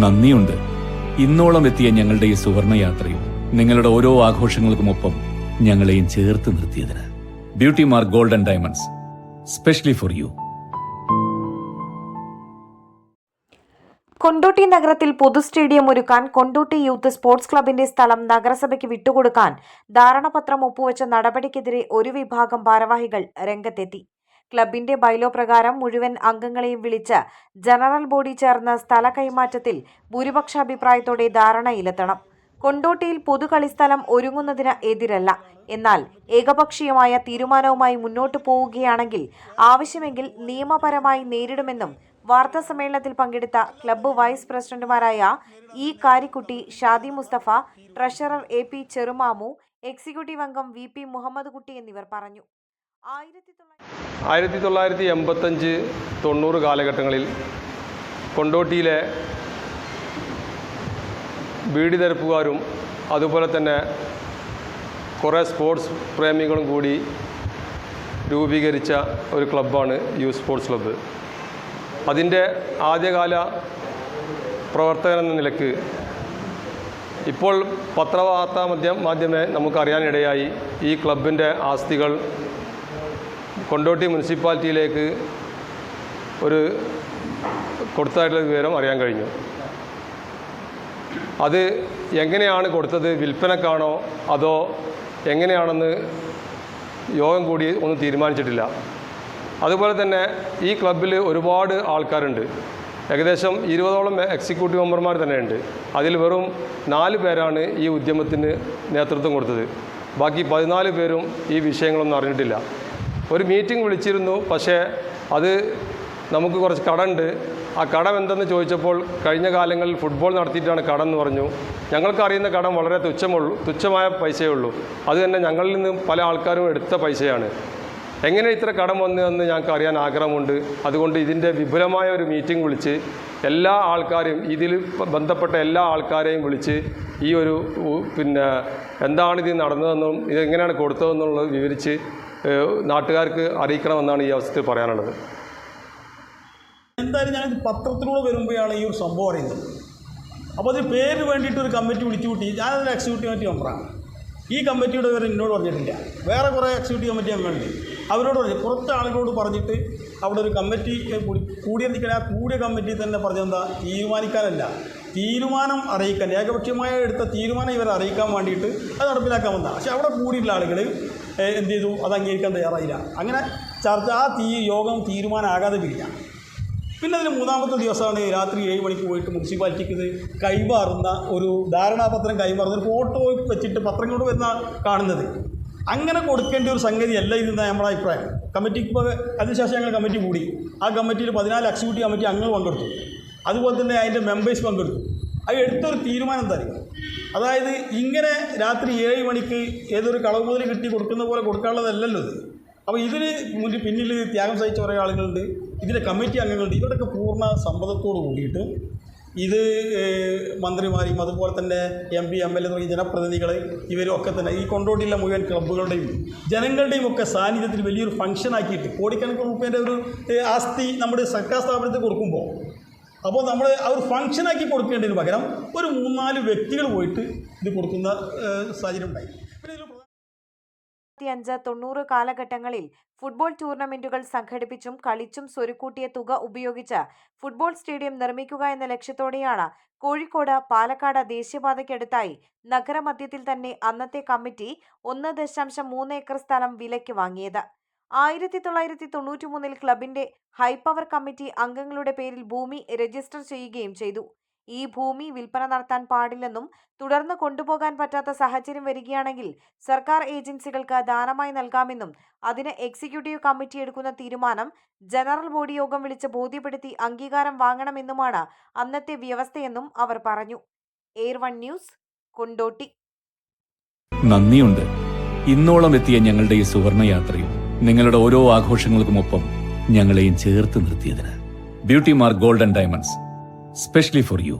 നന്ദിയുണ്ട്. ഇന്നോളം എത്തിയ ഞങ്ങളുടെ ഈ സുവർണയാത്രയും നിങ്ങളുടെ ഓരോ ആഘോഷങ്ങൾക്കുമൊപ്പം ഞങ്ങളെയും ചേർത്ത് നിർത്തിയതിന്. Beauty Mark gold and diamonds, specially for you. Kondotty നഗരത്തിൽ പൊതു സ്റ്റേഡിയം ഒരുക്കാൻ കൊണ്ടോട്ടി യൂത്ത് സ്പോർട്സ് ക്ലബിന്റെ സ്ഥലം നഗരസഭയ്ക്ക് വിട്ടുകൊടുക്കാൻ ധാരണാപത്രം ഒപ്പുവെച്ച നടപടിക്കെതിരെ ഒരു വിഭാഗം ഭാരവാഹികൾ രംഗത്തെത്തി. ക്ലബിന്റെ ബൈലോ പ്രകാരം മുഴുവൻ അംഗങ്ങളെയും വിളിച്ച് ജനറൽ ബോഡി ചേർന്ന സ്ഥല കൈമാറ്റത്തിൽ ഭൂരിപക്ഷ അഭിപ്രായത്തോടെ ധാരണയിലെത്തണം. കൊണ്ടോട്ടിയിൽ പൊതു കളിസ്ഥലം ഒരുങ്ങുന്നതിന് എതിരല്ല. എന്നാൽ ഏകപക്ഷീയമായ തീരുമാനവുമായി മുന്നോട്ടു പോവുകയാണെങ്കിൽ ആവശ്യമെങ്കിൽ നിയമപരമായി നേരിടുമെന്നും വാർത്താ സമ്മേളനത്തിൽ പങ്കെടുത്ത ക്ലബ്ബ് വൈസ് പ്രസിഡന്റുമാരായ E Karikkutty, Shadi Musthafa, treasurer A P Cherumamu, executive അംഗം വി പി മുഹമ്മദ് കുട്ടി എന്നിവർ പറഞ്ഞു. 1985-90 കാലഘട്ടങ്ങളിൽ കൊണ്ടോട്ടിയിലെ ബീഡി തെരപ്പുകാരും അതുപോലെ തന്നെ കുറേ സ്പോർട്സ് പ്രേമികളും കൂടി രൂപീകരിച്ച ഒരു ക്ലബ്ബാണ് യൂത്ത് സ്പോർട്സ് ക്ലബ്ബ്. അതിൻ്റെ ആദ്യകാല പ്രവർത്തകൻ എന്ന നിലക്ക് ഇപ്പോൾ പത്രവാർത്താ മാധ്യമേ നമുക്കറിയാനിടയായി ഈ ക്ലബിൻ്റെ ആസ്തികൾ കൊണ്ടോട്ടി മുനിസിപ്പാലിറ്റിയിലേക്ക് ഒരു കൊടുത്തതായിട്ടുള്ള വിവരം അറിയാൻ കഴിഞ്ഞു. അത് എങ്ങനെയാണ് കൊടുത്തത്, വിൽപ്പനക്കാണോ അതോ എങ്ങനെയാണെന്ന് യോഗം കൂടി ഒന്നും തീരുമാനിച്ചിട്ടില്ല. അതുപോലെ തന്നെ ഈ ക്ലബ്ബിൽ ഒരുപാട് ആൾക്കാരുണ്ട്. ഏകദേശം 20ഓളം എക്സിക്യൂട്ടീവ് മെമ്പർമാർ തന്നെയുണ്ട്. അതിൽ വെറും 4 പേരാണ് ഈ ഉദ്യമത്തിന് നേതൃത്വം കൊടുത്തത്. ബാക്കി 14 പേരും ഈ വിഷയങ്ങളൊന്നും അറിഞ്ഞിട്ടില്ല. ഒരു മീറ്റിംഗ് വിളിച്ചിരുന്നു, പക്ഷേ അത് നമുക്ക് കുറച്ച് കടമുണ്ട്, ആ കടം എന്തെന്ന് ചോദിച്ചപ്പോൾ കഴിഞ്ഞ കാലങ്ങളിൽ ഫുട്ബോൾ നടത്തിയിട്ടാണ് കടം എന്ന് പറഞ്ഞു. ഞങ്ങൾക്കറിയുന്ന കടം വളരെ തുച്ഛമായ പൈസയേ ഉള്ളൂ. അത് തന്നെ ഞങ്ങളിൽ നിന്ന് പല ആൾക്കാരും എടുത്ത പൈസയാണ്. എങ്ങനെ ഇത്ര കടം വന്നതെന്ന് ഞങ്ങൾക്ക് അറിയാൻ ആഗ്രഹമുണ്ട്. അതുകൊണ്ട് ഇതിൻ്റെ വിപുലമായ ഒരു മീറ്റിംഗ് വിളിച്ച് എല്ലാ ആൾക്കാരെയും, ഇതിൽ ബന്ധപ്പെട്ട എല്ലാ ആൾക്കാരെയും വിളിച്ച് ഈ ഒരു എന്താണ് ഇത് നടന്നതെന്നും ഇതെങ്ങനെയാണ് കൊടുത്തതെന്നുള്ളത് വിവരിച്ച് നാട്ടുകാർക്ക് അറിയിക്കണമെന്നാണ് ഈ അവസരത്തിൽ പറയാനുള്ളത്. എന്തായാലും ഞാൻ പത്രത്തിലൂടെ വരുമ്പോഴാണ് ഈ ഒരു സംഭവം അറിയുന്നത്. അപ്പോൾ അതിന് പേര് വേണ്ടിയിട്ട് ഒരു കമ്മിറ്റി വിളിച്ചു കൂട്ടി. ഞാനൊരു എക്സിക്യൂട്ടീവ് കമ്മിറ്റി മെമ്പറാണ്. ഈ കമ്മിറ്റിയുടെ പേര് എന്നോട് പറഞ്ഞിട്ടില്ല. വേറെ കുറേ എക്സിക്യൂട്ടീവ് കമ്മിറ്റി അംഗങ്ങളുണ്ട്. അവരോട് പറഞ്ഞു, പുറത്തെ ആളുകളോട് പറഞ്ഞിട്ട് അവിടെ ഒരു കമ്മിറ്റി കൂടിയെന്നിരിക്കണേ. ആ കൂടിയ കമ്മിറ്റി തന്നെ പറഞ്ഞെന്താ, തീരുമാനിക്കാനല്ല, തീരുമാനം അറിയിക്കാൻ, ഏകപക്ഷീയമായ എടുത്ത തീരുമാനം ഇവരെ അറിയിക്കാൻ വേണ്ടിയിട്ട് അത് നടപ്പിലാക്കാൻ വന്നതാണ്. പക്ഷേ അവിടെ കൂടിയുള്ള ആളുകൾ എന്ത് ചെയ്തു, അത് അംഗീകരിക്കാൻ തയ്യാറായില്ല. അങ്ങനെ ചർച്ച യോഗം തീരുമാനമാകാതെ പിരിഞ്ഞാണ്. പിന്നെ അതിന് 3ാമത്തെ ദിവസമാണ് രാത്രി 7 മണിക്ക് പോയിട്ട് മുനിസിപ്പാലിറ്റിക്ക് ഇത് കൈമാറുന്ന ഒരു ധാരണാപത്രം കൈമാറുന്ന ഒരു ഫോട്ടോ വെച്ചിട്ട് പത്രങ്ങളോട് വരുന്ന കാണുന്നത്. അങ്ങനെ കൊടുക്കേണ്ട ഒരു സംഗതിയല്ല ഇതെന്നാണ് നമ്മുടെ അഭിപ്രായം. കമ്മിറ്റിക്ക് ഇപ്പോൾ അതിനുശേഷം ഞങ്ങൾ കമ്മിറ്റി കൂടി. ആ കമ്മിറ്റിയിൽ 14 എക്സിക്യൂട്ടീവ് കമ്മിറ്റി അംഗങ്ങൾ പങ്കെടുത്തു. അതുപോലെ തന്നെ അതിൻ്റെ മെമ്പേഴ്സ് പങ്കെടുത്തു. അത് എടുത്തൊരു തീരുമാനം എന്തായിരിക്കും, അതായത് ഇങ്ങനെ രാത്രി 7 മണിക്ക് ഏതൊരു കളവ് മുതൽ കിട്ടി കൊടുക്കുന്ന പോലെ കൊടുക്കാനുള്ളതല്ലല്ലോ ഇത്. അപ്പോൾ ഇതിന് പിന്നിൽ ത്യാഗം സഹിച്ച കുറേ ആളുകളുണ്ട്, ഇതിൻ്റെ കമ്മിറ്റി അംഗങ്ങളുണ്ട്. ഇവരുടെയൊക്കെ പൂർണ്ണ സമ്മതത്തോട് കൂടിയിട്ട് ഇത് മന്ത്രിമാരെയും അതുപോലെ തന്നെ MP, MLA തുടങ്ങിയ ജനപ്രതിനിധികൾ ഇവരും ഒക്കെ തന്നെ ഈ കൊണ്ടോട്ടിയിലെ മുഴുവൻ ക്ലബ്ബുകളുടെയും ജനങ്ങളുടെയും ഒക്കെ സാന്നിധ്യത്തിൽ വലിയൊരു ഫംഗ്ഷനാക്കിയിട്ട് കോടിക്കണക്കിന് രൂപേൻ്റെ ഒരു ആസ്തി നമ്മുടെ സർക്കാർ സ്ഥാപനത്തിൽ കൊടുക്കുമ്പോൾ, അപ്പോൾ നമ്മൾ ആ ഒരു ഫംഗ്ഷനാക്കി കൊടുക്കേണ്ടതിന് പകരം ഒരു 3-4 വ്യക്തികൾ പോയിട്ട് ഇത് കൊടുക്കുന്ന സാഹചര്യം ഉണ്ടായി. 1985-90 കാലഘട്ടങ്ങളിൽ ഫുട്ബോൾ ടൂർണമെന്റുകൾ സംഘടിപ്പിച്ചും കളിച്ചും സ്വരുക്കൂട്ടിയ തുക ഉപയോഗിച്ച് ഫുട്ബോൾ സ്റ്റേഡിയം നിർമ്മിക്കുക എന്ന ലക്ഷ്യത്തോടെയാണ് കോഴിക്കോട് പാലക്കാട് ദേശീയപാതയ്ക്കടുത്തായി നഗരമധ്യത്തിൽ തന്നെ അന്നത്തെ കമ്മിറ്റി 1.3 ഏക്കർ സ്ഥലം വിലയ്ക്ക് വാങ്ങിയത്. 1993 ക്ലബിന്റെ ഹൈപവർ കമ്മിറ്റി അംഗങ്ങളുടെ പേരിൽ ഭൂമി രജിസ്റ്റർ ചെയ്യുകയും ചെയ്തു. ഈ ഭൂമി വിൽപ്പന നടത്താൻ പാടില്ലെന്നും തുടർന്ന് കൊണ്ടുപോകാൻ പറ്റാത്ത സാഹചര്യം വരികയാണെങ്കിൽ സർക്കാർ ഏജൻസികൾക്ക് ദാനമായി നൽകാമെന്നും അതിന് എക്സിക്യൂട്ടീവ് കമ്മിറ്റി എടുക്കുന്ന തീരുമാനം ജനറൽ ബോഡി യോഗം വിളിച്ച് ബോധ്യപ്പെടുത്തി അംഗീകാരം വാങ്ങണമെന്നുമാണ് അന്നത്തെ വ്യവസ്ഥയെന്നും അവർ പറഞ്ഞു. Air 1 news, Kondotty. നന്ദിയുണ്ട്. ഇന്നോളം എത്തിയ ഞങ്ങളുടെ ഈ സുവർണയാത്രയും നിങ്ങളുടെ ഓരോ ആഘോഷങ്ങൾക്കുമൊപ്പം ഞങ്ങളെയും ചേർത്ത് നിർത്തിയതിന്. Beauty Mark gold and diamonds, specially for U.